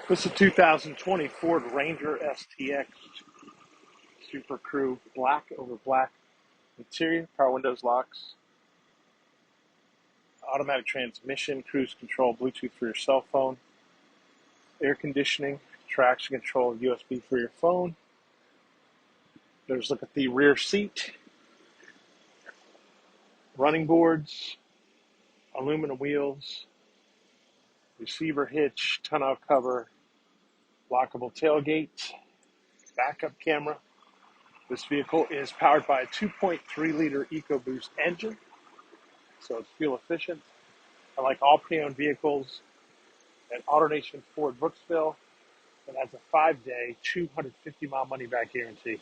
This is a 2020 Ford Ranger STX SuperCrew black over black interior, power windows, locks, automatic transmission, cruise control, Bluetooth for your cell phone, air conditioning, traction control, USB for your phone. There's look at the rear seat, running boards, aluminum wheels, receiver hitch, tonneau cover, lockable tailgate, backup camera. This vehicle is powered by a 2.3 liter Ecoboost engine, so it's fuel efficient. I like all pre-owned vehicles at AutoNation Ford Brooksville. It has a 5-day, 250-mile money-back guarantee.